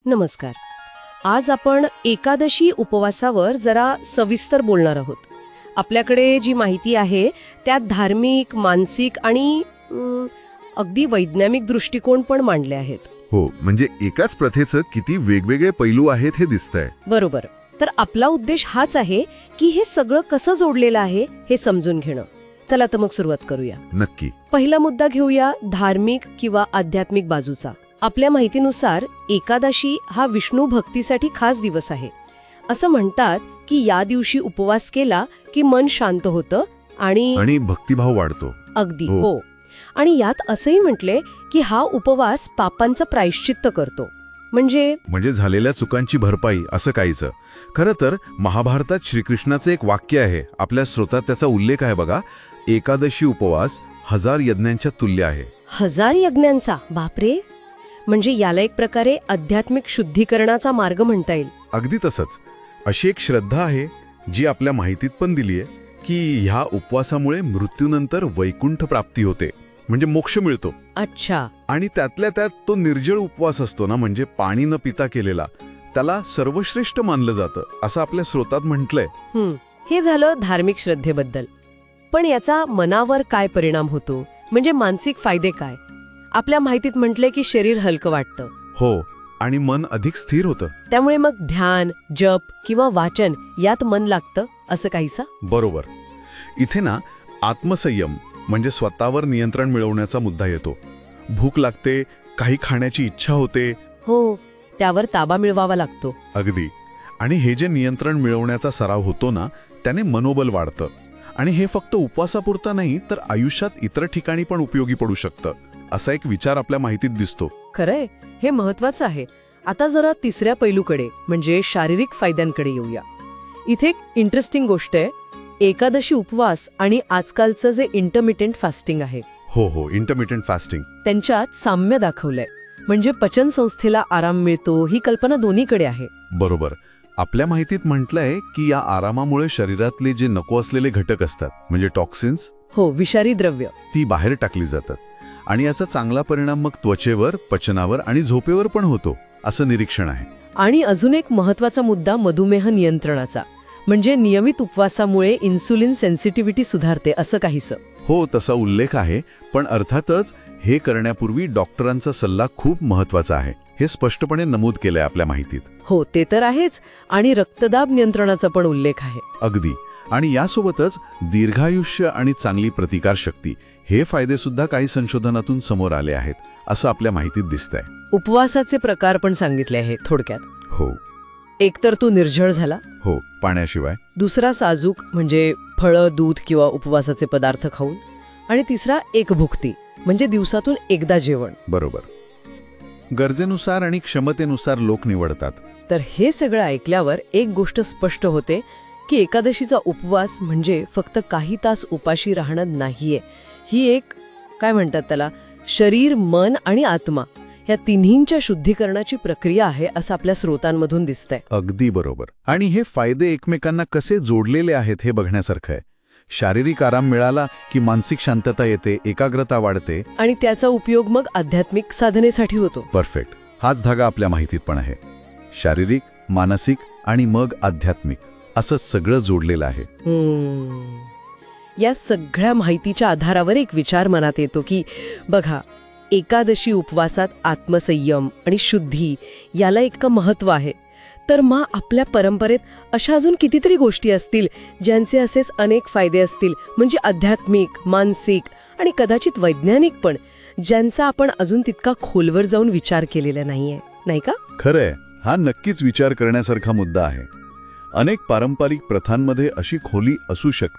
नमस्कार. आज आपण एकादशी उपवासावर जरा सविस्तर बोलणार आहोत. आपल्याकडे जी माहिती आहे त्यात धार्मिक, मानसिक आणि अगदी वैज्ञानिक दृष्टिकोन पण मांडले आहेत. हो, म्हणजे एकाच प्रथेचं किती वेगवेगळे पैलू आहेत हे दिसतंय. बरोबर. तर आपला उद्देश हाच आहे की हे सगळं कसं जोडलेलं आहे हे समजून घेणं. चला तर मग सुरुवात करूया. नक्की. पहिला मुद्दा घेऊया धार्मिक किंवा आध्यात्मिक बाजूचा. आपल्या माहितीनुसार एकादशी हा विष्णू भक्तीसाठी खास दिवस आहे. असं म्हणतात की या दिवशी उपवास केला की मन शांत होतं आणि भक्तिभाव वाढतो. अगदी हो. आणि यात असंही म्हटले की हा उपवास पापांचं प्रायश्चित्त करतो. म्हणजे झालेल्या चुकांची भरपाई असं काहीचं. खरं तर महाभारतात श्रीकृष्णाचं एक वाक्य आहे, आपल्या स्रोतात त्याचा उल्लेख आहे बघा. एकादशी उपवास 1000 यज्ञांच्या तुल्य आहे. 1000 यज्ञांचा? बापरे. म्हणजे याला एक प्रकारे आध्यात्मिक शुद्धीकरणाचा मार्ग म्हणता येईल. अगदी तसंच. अशी एक श्रद्धा आहे जी आपल्या माहितीत पण दिलीये की ह्या उपवासामुळे मृत्यूनंतर वैकुंठ प्राप्ती होते, म्हणजे मोक्ष मिळतो. अच्छा. आणि त्यातल्या त्यात तो निर्जळ उपवास असतो ना, म्हणजे पाणी न पिता केलेला, त्याला सर्वश्रेष्ठ मानलं जातं असं आपल्या स्रोतात म्हटलंय. हे झालं धार्मिक श्रद्धेबद्दल. पण याचा मनावर काय परिणाम होतो, म्हणजे मानसिक फायदे काय? आपल्या माहितीत म्हटलंय की शरीर हलकं वाटतं. हो, आणि मन अधिक स्थिर होतं. त्यामुळे मग ध्यान, जप किंवा वाचन यात मन लागतं असं काहीसा. बरोबर. इथे ना आत्मसंयम म्हणजे स्वतःवर नियंत्रण मिळवण्याचा मुद्दा येतो. भूक लागते, काही खाण्याची इच्छा होते. हो, त्यावर ताबा मिळवावा लागतो. अगदी. आणि हे जे नियंत्रण मिळवण्याचा सराव होतो ना, त्याने मनोबल वाढतं. आणि हे फक्त उपवासापुरता नाही तर आयुष्यात इतर ठिकाणी पण उपयोगी पडू शकतं, असा एक विचार आपल्या माहितीत दिसतो. खरंय, हे महत्वाचं आहे. आता जरा तिसऱ्या पैलूकडे म्हणजे शारीरिक फायद्यांकडे येऊया. इथे एक इंटरेस्टिंग गोष्ट आहे. एकादशी उपवास आणि आजकालचं जे इंटरमिटेंट फास्टिंग आहे. हो, इंटरमिटेंट फास्टिंग. त्यांच्यात साम्य दाखवलंय. म्हणजे पचन संस्थेला आराम मिळतो ही कल्पना दोन्हीकडे आहे. बरोबर. आपल्या माहितीत म्हटलंय की या आरामामुळे शरीरातले जे नको असलेले घटक असतात, म्हणजे टॉक्सिन्स, विषारी द्रव्य, ती बाहेर टाकली जातात. आणि याचा चांगला परिणाम मग त्वचेवर, पचनावर आणि झोपेवर पण होतो असं निरीक्षण आहे. आणि अजून एक महत्वाचा मुद्दा मधुमेह नियंत्रणाचा. म्हणजे नियमित उपवासामुळे इन्सुलिन सेन्सिटिव्हिटी सुधारते असं काहीसं. हो, तसा उल्लेख आहे. पण अर्थातच हे करण्यापूर्वी डॉक्टरांचा सल्ला खूप महत्वाचा आहे, हे स्पष्टपणे नमूद केलंय आपल्या माहितीत. हो, ते तर आहेच. आणि रक्तदाब नियंत्रणाचा पण उल्लेख आहे. अगदी. आणि यासोबतच दीर्घायुष्य आणि चांगली प्रतिकारशक्ती हे फायदे सुद्धा काही संशोधनातून समोर आले आहेत असं आपल्या माहितीत दिसतंय. उपवासाचे प्रकार पण सांगितले आहेत थोडक्यात. हो. एक तर तो निर्जळ झाला. हो, पाण्याशिवाय. दुसरा साजूक, म्हणजे फळं, दूध किंवा उपवासाचे पदार्थ खाऊन. आणि तिसरा एकभुक्ती, म्हणजे दिवसातून एकदा जेवण. बरोबर. गरजेनुसार आणि क्षमतेनुसार लोक निवडतात. तर हे सगळं ऐकल्यावर एक गोष्ट स्पष्ट होते की एकादशीचा उपवास म्हणजे फक्त काही तास उपाशी राहणं नाहीये. ही एक, काय म्हणतात त्याला, शरीर, मन आणि आत्मा या तिन्हींच्या शुद्धीकरणाची प्रक्रिया आहे असं आपल्या स्रोतांमधून दिसतंय. अगदी बरोबर. आणि हे फायदे एकमेकांना कसे जोडलेले आहेत हे बघण्यासारखं आहे. शारीरिक आराम मिळाला की मानसिक शांतता येते, एकाग्रता वाढते आणि त्याचा उपयोग मग आध्यात्मिक साधनेसाठी होतो. परफेक्ट. हाच धागा आपल्या माहितीत पण आहे. शारीरिक, मानसिक आणि मग आध्यात्मिक असं सगळं जोडलेलं आहे. या सगळ्या माहितीच्या आधारावर एक विचार मनात येतो की बघा, एकादशी उपवासात आत्मसंयम आणि शुद्धी याला इतकं महत्त्व आहे. तर मग आपल्या परंपरेत अशा अजून कितीतरी गोष्टी असतील ज्यांचे असेच अनेक फायदे असतील, म्हणजे आध्यात्मिक, मानसिक आणि कदाचित वैज्ञानिक पण, ज्यांचा आपण अजून तितका खोलवर जाऊन विचार केलेला नाहीये, नाही का? खरंय. हा नक्कीच विचार करण्यासारखा मुद्दा आहे. अनेक पारंपरिक प्रथांमध्ये अशी खोली असू शकते